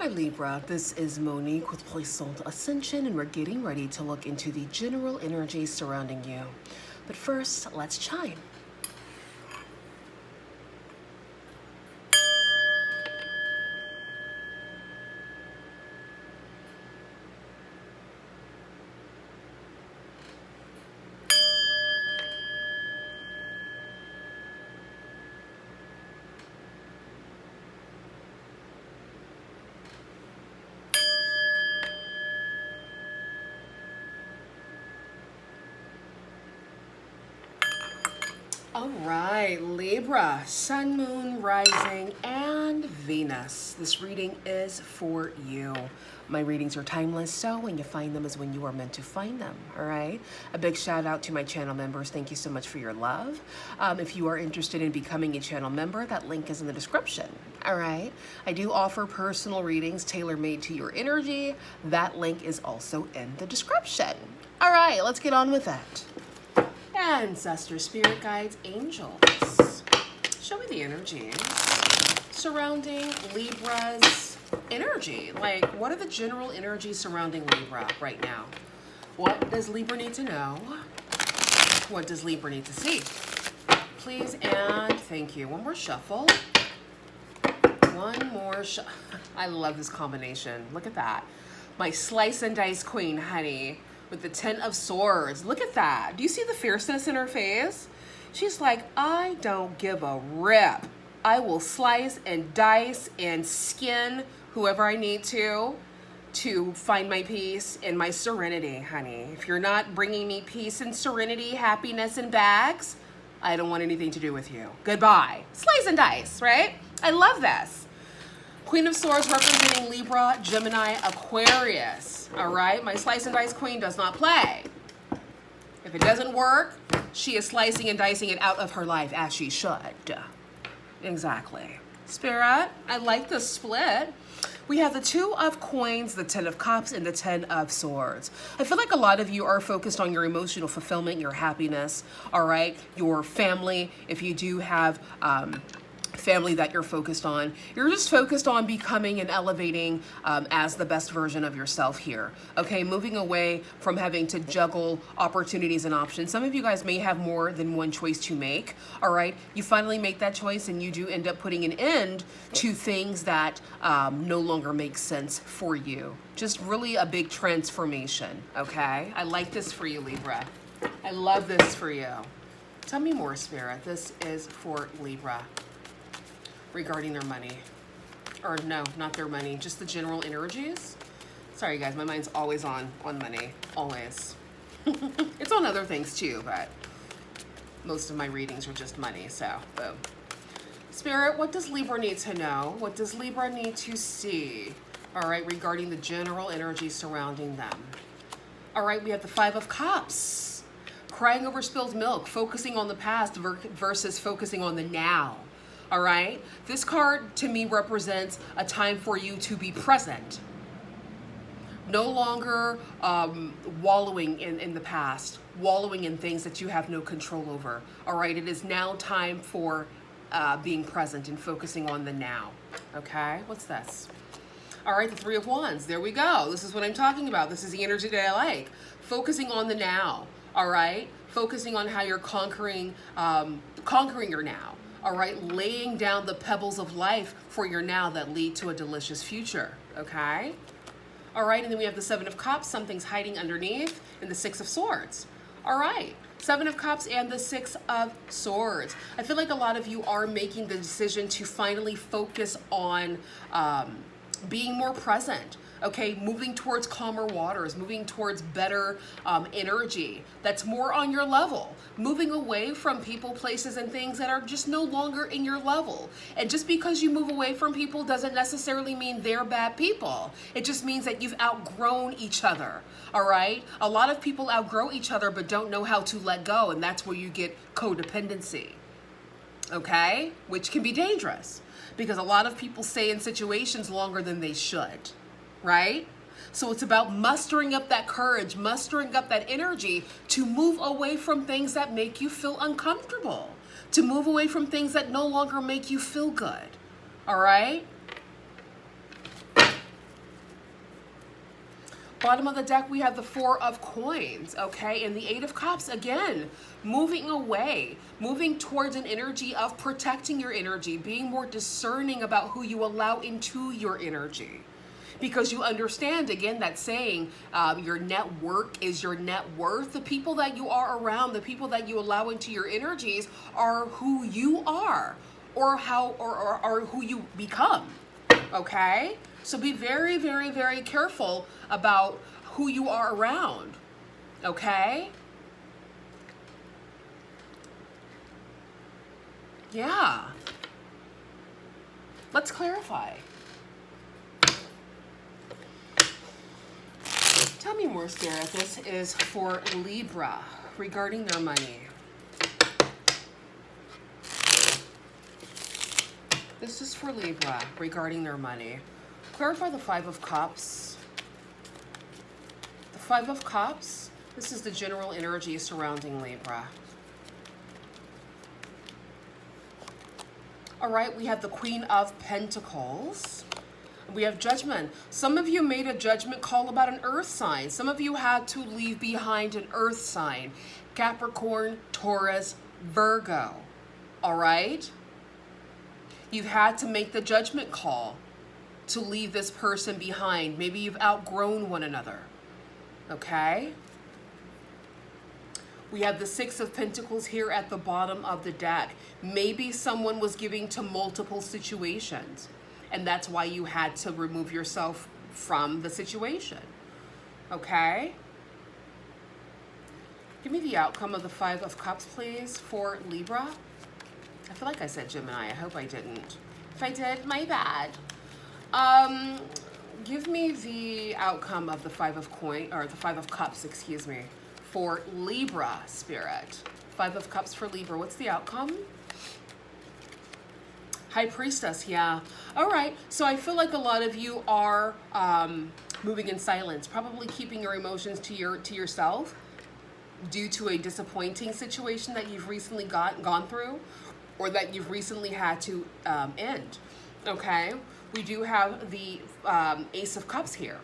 Hi Libra, this is Monique with Puissant Ascension, and we're getting ready to look into the general energy surrounding you. But first, let's chime. All right, Libra, Sun, Moon, Rising, and Venus. This reading is for you. My readings are timeless, so when you find them is when you are meant to find them, all right? A big shout out to my channel members. Thank you so much for your love. If you are interested in becoming a channel member, that link is in the description, all right? I do offer personal readings tailor-made to your energy. That link is also in the description. All right, let's get on with that. Ancestors, spirit guides, angels. Show me the energy surrounding Libra's energy. Like, what are the general energies surrounding Libra right now? What does Libra need to know? What does Libra need to see? Please and thank you. One more shuffle. One more I love this combination. Look at that. My slice and dice queen, honey. With the 10 of Swords. Look at that. Do you see the fierceness in her face? She's like, I don't give a rip. I will slice and dice and skin whoever I need to find my peace and my serenity, honey. If you're not bringing me peace and serenity, happiness and bags, I don't want anything to do with you. Goodbye. Slice and dice, right? I love this. Queen of Swords representing Libra, Gemini, Aquarius. All right, my slice and dice queen does not play. If it doesn't work, she is slicing and dicing it out of her life as she should. Exactly. Spirit, I like the split. We have the 2 of Coins, the 10 of Cups, and the 10 of Swords. I feel like a lot of you are focused on your emotional fulfillment, your happiness, all right, your family. If you do have family that you're focused on, you're just focused on becoming and elevating as the best version of yourself here. Okay, moving away from having to juggle opportunities and options. Some of you guys may have more than one choice to make. All right, you finally make that choice and you do end up putting an end to things that no longer make sense for you. Just really a big transformation. Okay, I like this for you, Libra. I love this for you. Tell me more, Spirit. This is for Libra. Regarding their money, or no, not their money, just the general energies. Sorry guys, my mind's always on money, always. It's on other things too, but most of my readings are just money, so boom. Spirit, what does Libra need to know? What does Libra need to see? All right, regarding the general energy surrounding them. All right, we have the 5 of Cups. Crying over spilled milk, focusing on the past versus focusing on the now. All right, this card to me represents a time for you to be present. No longer wallowing in the past, wallowing in things that you have no control over. All right, it is now time for being present and focusing on the now. Okay, what's this? All right, the 3 of Wands, there we go. This is what I'm talking about. This is the energy that I like. Focusing on the now, all right? Focusing on how you're conquering your now. All right, laying down the pebbles of life for your now that lead to a delicious future, okay? All right, and then we have the 7 of Cups, something's hiding underneath, and the 6 of Swords. All right, 7 of Cups and the 6 of Swords. I feel like a lot of you are making the decision to finally focus on being more present. Okay, moving towards calmer waters, moving towards better energy that's more on your level, moving away from people, places, and things that are just no longer in your level. And just because you move away from people doesn't necessarily mean they're bad people. It just means that you've outgrown each other, all right? A lot of people outgrow each other but don't know how to let go, and that's where you get codependency, okay? Which can be dangerous because a lot of people stay in situations longer than they should. Right? So it's about mustering up that courage, mustering up that energy to move away from things that make you feel uncomfortable, to move away from things that no longer make you feel good. All right? Bottom of the deck, we have the Four of Coins, okay? And the Eight of Cups, again, moving away, moving towards an energy of protecting your energy, being more discerning about who you allow into your energy. Because you understand, again, that saying, your network is your net worth. The people that you are around, the people that you allow into your energies are who you are, or who you become, okay? So be very, very, very careful about who you are around, okay? Yeah. Let's clarify. Tell me more, Spirit. This is for Libra regarding their money. This is for Libra regarding their money. Clarify the Five of Cups. The Five of Cups, this is the general energy surrounding Libra. All right, we have the Queen of Pentacles. We have Judgment. Some of you made a judgment call about an earth sign. Some of you had to leave behind an earth sign. Capricorn, Taurus, Virgo. All right? You've had to make the judgment call to leave this person behind. Maybe you've outgrown one another. Okay? We have the Six of Pentacles here at the bottom of the deck. Maybe someone was giving to multiple situations, and that's why you had to remove yourself from the situation. Okay? Give me the outcome of the Five of Cups, please, for Libra. I feel like I said Gemini. I hope I didn't. If I did, my bad. Give me the outcome of the Five of Cups, excuse me, for Libra, Spirit. Five of Cups for Libra. What's the outcome? High Priestess, yeah. All right, so I feel like a lot of you are moving in silence, probably keeping your emotions to yourself due to a disappointing situation that you've recently gone through, or that you've recently had to end, okay? We do have the Ace of Cups here.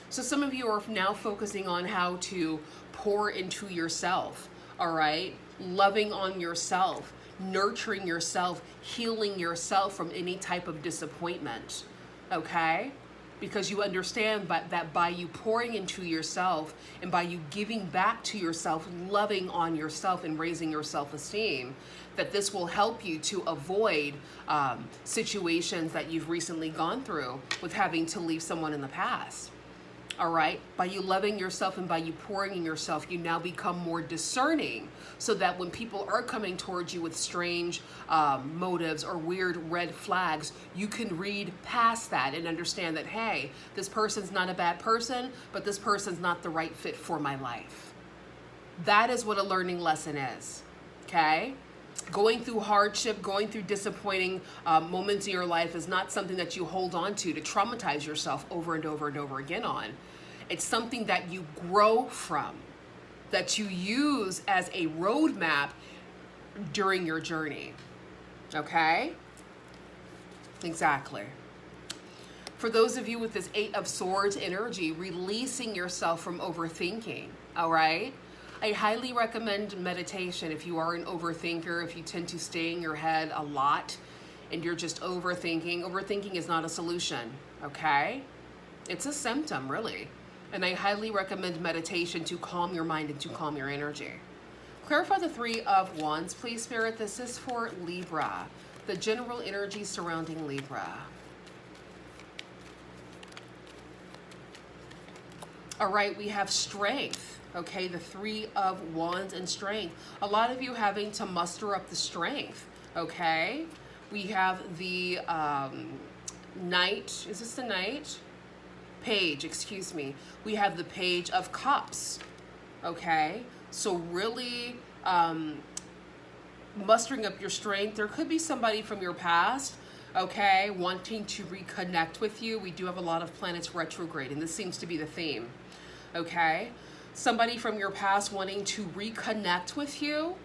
So some of you are now focusing on how to pour into yourself, all right? Loving on yourself, nurturing yourself, healing yourself from any type of disappointment, okay? Because you understand that by you pouring into yourself and by you giving back to yourself, loving on yourself and raising your self-esteem, that this will help you to avoid situations that you've recently gone through with having to leave someone in the past. All right, by you loving yourself and by you pouring in yourself, you now become more discerning, so that when people are coming towards you with strange motives or weird red flags, you can read past that and understand that, hey, this person's not a bad person, but this person's not the right fit for my life. That is what a learning lesson is, okay? Going through hardship, going through disappointing moments in your life is not something that you hold on to traumatize yourself over and over and over again on. It's something that you grow from, that you use as a roadmap during your journey. Okay? Exactly. For those of you with this Eight of Swords energy, releasing yourself from overthinking, all right? I highly recommend meditation if you are an overthinker, if you tend to stay in your head a lot and you're just overthinking. Overthinking is not a solution, okay? It's a symptom, really. And I highly recommend meditation to calm your mind and to calm your energy. Clarify the Three of Wands, please, Spirit. This is for Libra, the general energy surrounding Libra. All right, we have strength. Okay, the Three of Wands and strength. A lot of you having to muster up the strength, okay? We have the Knight. Is this the Knight? Page, excuse me. We have the Page of Cups, okay? So really mustering up your strength. There could be somebody from your past, okay, wanting to reconnect with you. We do have a lot of planets retrograde, and this seems to be the theme, okay? Somebody from your past wanting to reconnect with you,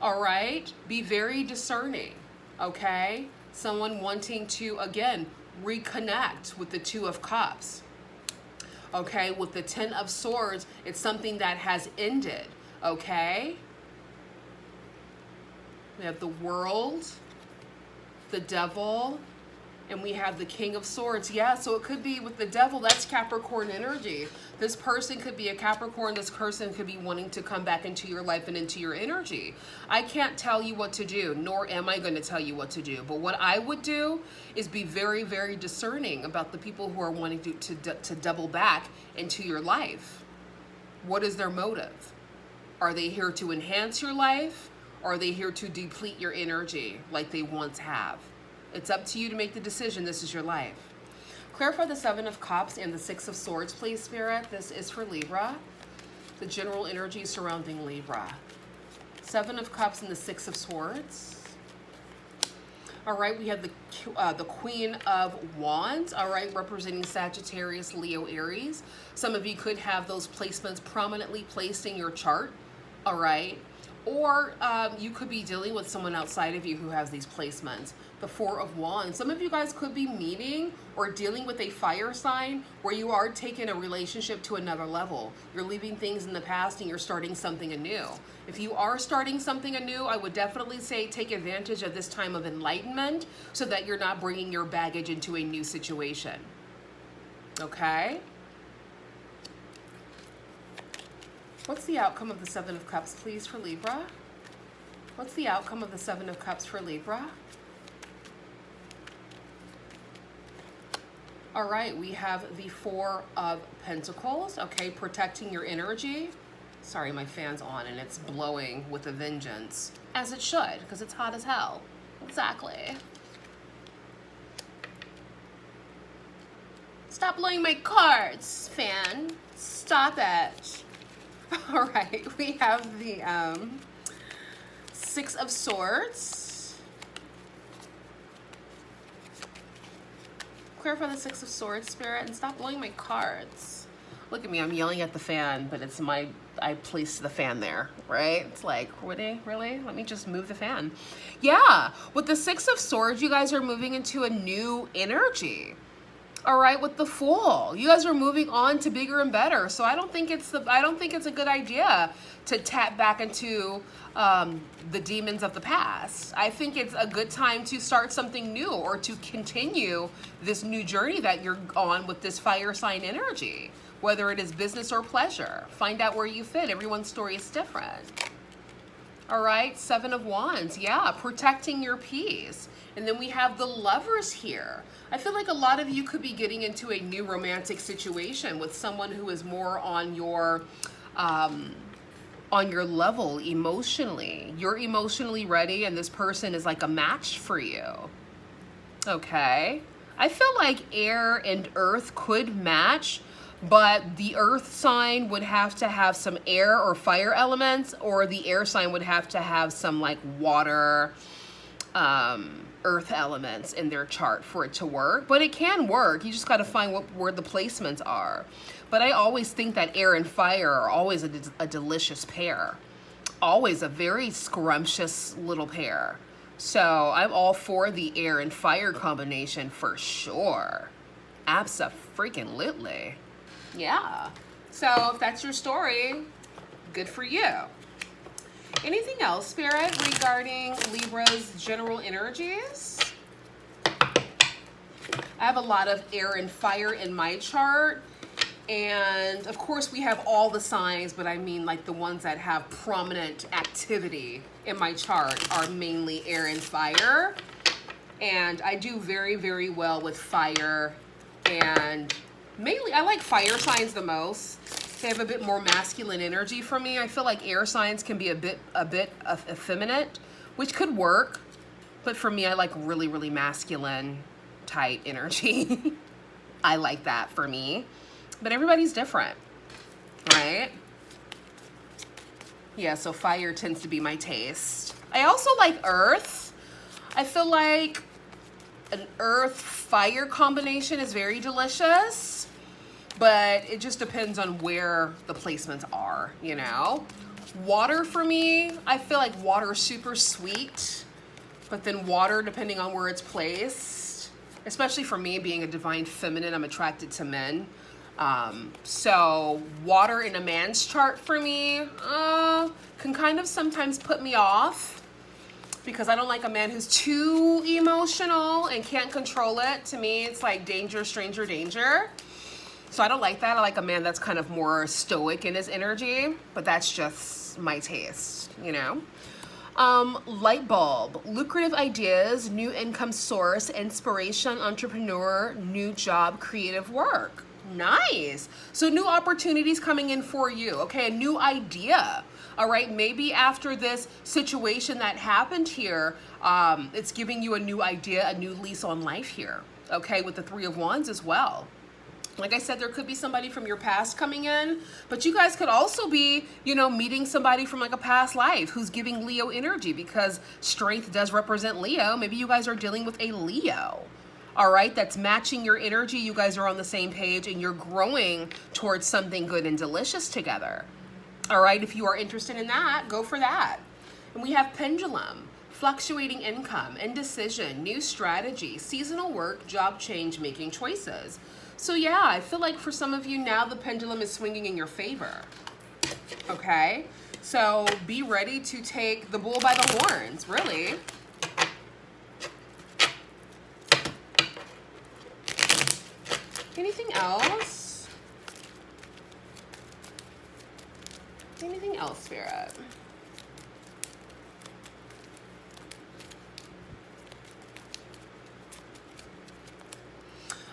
all right? Be very discerning, okay? Someone wanting to, again, reconnect with the Two of Cups. Okay, with the Ten of Swords, it's something that has ended. Okay? We have the World, the Devil, and we have the King of Swords. Yeah, so it could be with the Devil, that's Capricorn energy. This person could be a Capricorn. This person could be wanting to come back into your life and into your energy. I can't tell you what to do, nor am I going to tell you what to do. But what I would do is be very, very discerning about the people who are wanting to double back into your life. What is their motive? Are they here to enhance your life? Or are they here to deplete your energy like they once have? It's up to you to make the decision. This is your life. Clarify the Seven of Cups and the Six of Swords, please, Spirit. This is for Libra. The general energy surrounding Libra. Seven of Cups and the Six of Swords. All right, we have the Queen of Wands, all right, representing Sagittarius, Leo, Aries. Some of you could have those placements prominently placed in your chart, all right? Or you could be dealing with someone outside of you who has these placements. The Four of Wands. Some of you guys could be meeting or dealing with a fire sign where you are taking a relationship to another level. You're leaving things in the past and you're starting something anew. If you are starting something anew, I would definitely say take advantage of this time of enlightenment so that you're not bringing your baggage into a new situation. Okay? What's the outcome of the Seven of Cups, please, for Libra? What's the outcome of the Seven of Cups for Libra? All right, we have the Four of Pentacles, okay, protecting your energy. Sorry, my fan's on and it's blowing with a vengeance, as it should, because it's hot as hell. Exactly. Stop blowing my cards, fan. Stop it. All right, we have the Six of Swords. Clarify the Six of Swords, Spirit, and stop blowing my cards. Look at me, I'm yelling at the fan, but it's I placed the fan there, right? It's like, really? Let me just move the fan. Yeah, with the Six of Swords, you guys are moving into a new energy. All right, with the Fool, you guys are moving on to bigger and better. So I don't think it's a good idea to tap back into the demons of the past. I think it's a good time to start something new or to continue this new journey that you're on with this fire sign energy, whether it is business or pleasure. Find out where you fit. Everyone's story is different. All right, Seven of Wands, yeah, protecting your peace. And then we have the Lovers here. I feel like a lot of you could be getting into a new romantic situation with someone who is more on your level emotionally. You're emotionally ready and this person is like a match for you. Okay. I feel like air and earth could match, but the earth sign would have to have some air or fire elements, or the air sign would have to have some like water, earth elements in their chart for it to work. But it can work. You just got to find where the placements are. But I always think that air and fire are always a delicious pair. Always a very scrumptious little pair. So I'm all for the air and fire combination for sure. Abso-freaking-lutely. Yeah. So if that's your story, good for you. Anything else, Spirit, regarding Libra's general energies? I have a lot of air and fire in my chart. And of course we have all the signs, but I mean like the ones that have prominent activity in my chart are mainly air and fire. And I do very, very well with fire, and mainly I like fire signs the most. They have a bit more masculine energy for me. I feel like air signs can be a bit effeminate, which could work. But for me, I like really, really masculine type energy. I like that for me. But everybody's different, right? Yeah, so fire tends to be my taste. I also like earth. I feel like an earth-fire combination is very delicious. But it just depends on where the placements are, you know? Water for me, I feel like water is super sweet, but then water, depending on where it's placed, especially for me being a divine feminine, I'm attracted to men. So water in a man's chart for me can kind of sometimes put me off, because I don't like a man who's too emotional and can't control it. To me, it's like danger, stranger, danger. So I don't like that. I like a man that's kind of more stoic in his energy, but that's just my taste, you know? Light bulb, lucrative ideas, new income source, inspiration, entrepreneur, new job, creative work. Nice. So new opportunities coming in for you. Okay, a new idea. All right, maybe after this situation that happened here, it's giving you a new idea, a new lease on life here. Okay, with the Three of Wands as well. Like I said, there could be somebody from your past coming in, but you guys could also be, you know, meeting somebody from like a past life who's giving Leo energy, because strength does represent Leo. Maybe you guys are dealing with a Leo. All right, that's matching your energy. You guys are on the same page and you're growing towards something good and delicious together. All right, if you are interested in that, go for that. And we have pendulum, fluctuating income, indecision, new strategy, seasonal work, job change, making choices. So yeah, I feel like for some of you now, the pendulum is swinging in your favor. Okay, so be ready to take the bull by the horns, really. Anything else? Anything else, Spirit?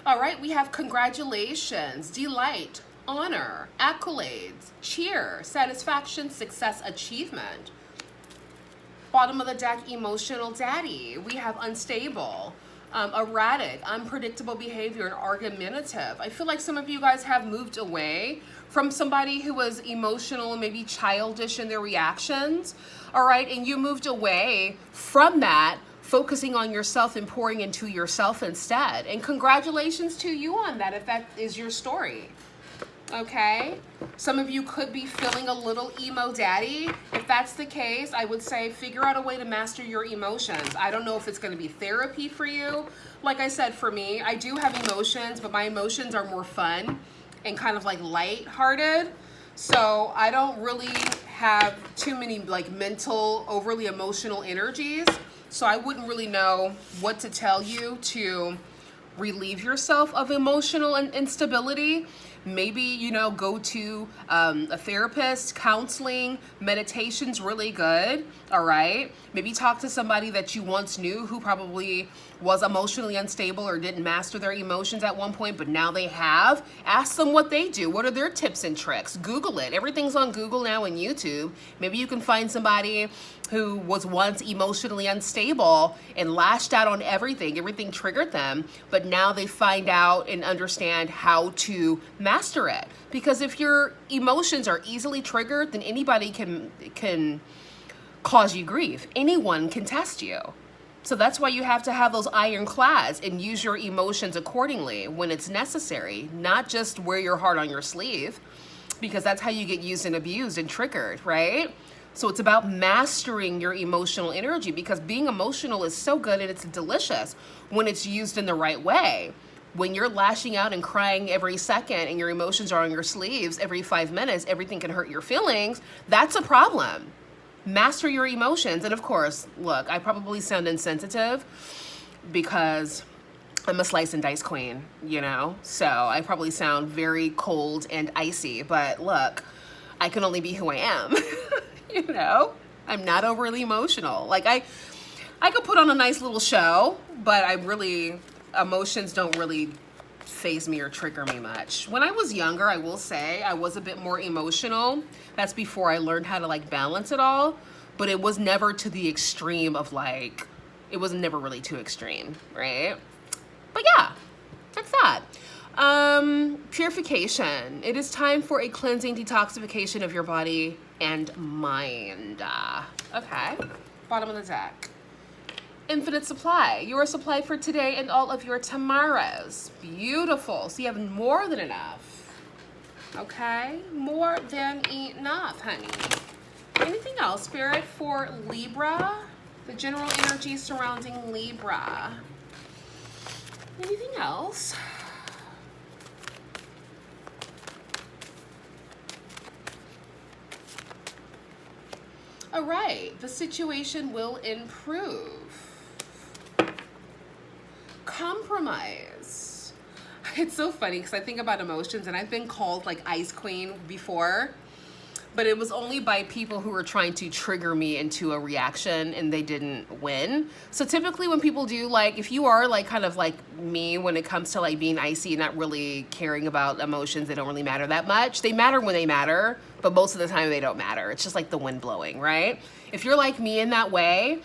All right, we have congratulations, delight, honor, accolades, cheer, satisfaction, success, achievement. Bottom of the deck, emotional daddy. We have unstable, erratic, unpredictable behavior, and argumentative. I feel like some of you guys have moved away from somebody who was emotional and maybe childish in their reactions. All right, and you moved away from that, focusing on yourself and pouring into yourself instead. And congratulations to you on that if that is your story. Okay, some of you could be feeling a little emo daddy. If that's the case, I would say figure out a way to master your emotions. I don't know if it's going to be therapy for you. Like I said, for me, I do have emotions, but my emotions are more fun and kind of like light-hearted. So I don't really have too many like mental, overly emotional energies. So I wouldn't really know what to tell you to relieve yourself of emotional instability. Maybe, you know, go to a therapist. Counseling, meditation's really good. All right, maybe talk to somebody that you once knew who probably was emotionally unstable or didn't master their emotions at one point, but now they have. Ask them what they do. What are their tips and tricks? Google it. Everything's on Google now and YouTube. Maybe you can find somebody who was once emotionally unstable and lashed out on everything. Everything triggered them, but now they find out and understand how to master it. Because if your emotions are easily triggered, then anybody can cause you grief. Anyone can test you. So that's why you have to have those ironclads and use your emotions accordingly when it's necessary, not just wear your heart on your sleeve, because that's how you get used and abused and triggered, right? So it's about mastering your emotional energy, because being emotional is so good and it's delicious when it's used in the right way. When you're lashing out and crying every second and your emotions are on your sleeves every 5 minutes, everything can hurt your feelings. That's a problem. Master your emotions. And of course, look, I probably sound insensitive because I'm a slice and dice queen, you know? So I probably sound very cold and icy, but look, I can only be who I am. You know, I'm not overly emotional. Like I could put on a nice little show, but emotions don't really faze me or trigger me much. When I was younger, I will say I was a bit more emotional. That's before I learned how to like balance it all, but it was never to the extreme of like, it was never really too extreme, right? But yeah, that's that. Purification. It is time for a cleansing detoxification of your body and mind. Okay, bottom of the deck. Infinite supply. You are supplied for today and all of your tomorrows. Beautiful. So you have more than enough. Okay, more than enough, honey. Anything else, Spirit, for Libra? The general energy surrounding Libra. Anything else? All right, the situation will improve. Compromise. It's so funny because I think about emotions, and I've been called like Ice Queen before, but it was only by people who were trying to trigger me into a reaction and they didn't win. So typically when people do, like, if you are like kind of like me when it comes to like being icy and not really caring about emotions, they don't really matter that much. They matter when they matter, but most of the time they don't matter. It's just like the wind blowing, right? If you're like me in that way,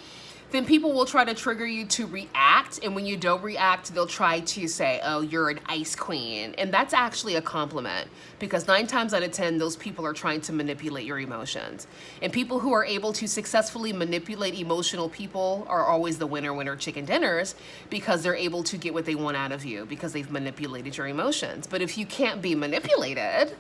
then people will try to trigger you to react. And when you don't react, they'll try to say, oh, you're an ice queen. And that's actually a compliment, because 9 times out of 10, those people are trying to manipulate your emotions. And people who are able to successfully manipulate emotional people are always the winner chicken dinners, because they're able to get what they want out of you because they've manipulated your emotions. But if you can't be manipulated,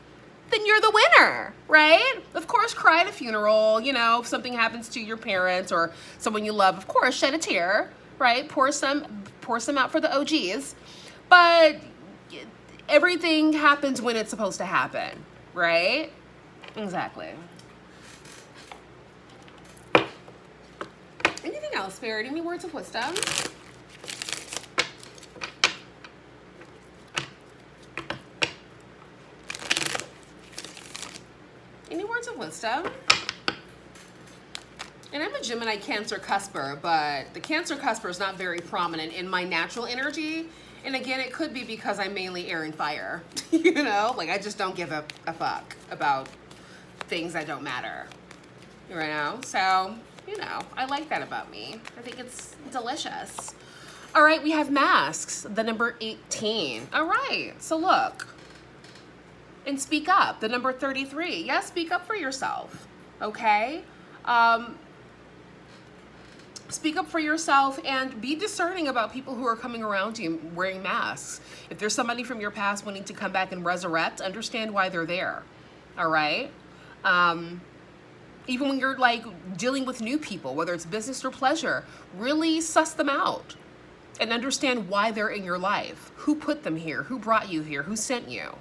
then you're the winner, right? Of course, cry at a funeral, you know, if something happens to your parents or someone you love, of course, shed a tear, right? Pour some out for the OGs. But everything happens when it's supposed to happen, right? Exactly. Anything else, Spirit? Any words of wisdom? Any words of wisdom? And I'm a Gemini Cancer cusper, but the Cancer cusper is not very prominent in my natural energy. And again, it could be because I'm mainly air and fire. You know, like I just don't give a fuck about things that don't matter. You know, so, you know, I like that about me. I think it's delicious. All right, we have masks, the number 18. All right, so look. And speak up, the number 33. Yeah, speak up for yourself, okay? Speak up for yourself and be discerning about people who are coming around you wearing masks. If there's somebody from your past wanting to come back and resurrect, understand why they're there, all right? Even when you're like dealing with new people, whether it's business or pleasure, really suss them out and understand why they're in your life. Who put them here? Who brought you here? Who sent you?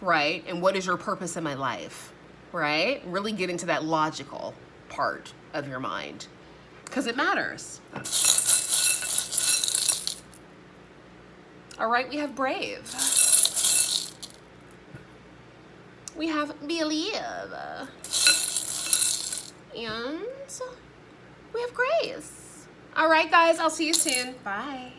Right? And what is your purpose in my life? Right? Really get into that logical part of your mind, because it matters. All right, we have brave. We have believe. And we have grace. All right, guys, I'll see you soon. Bye.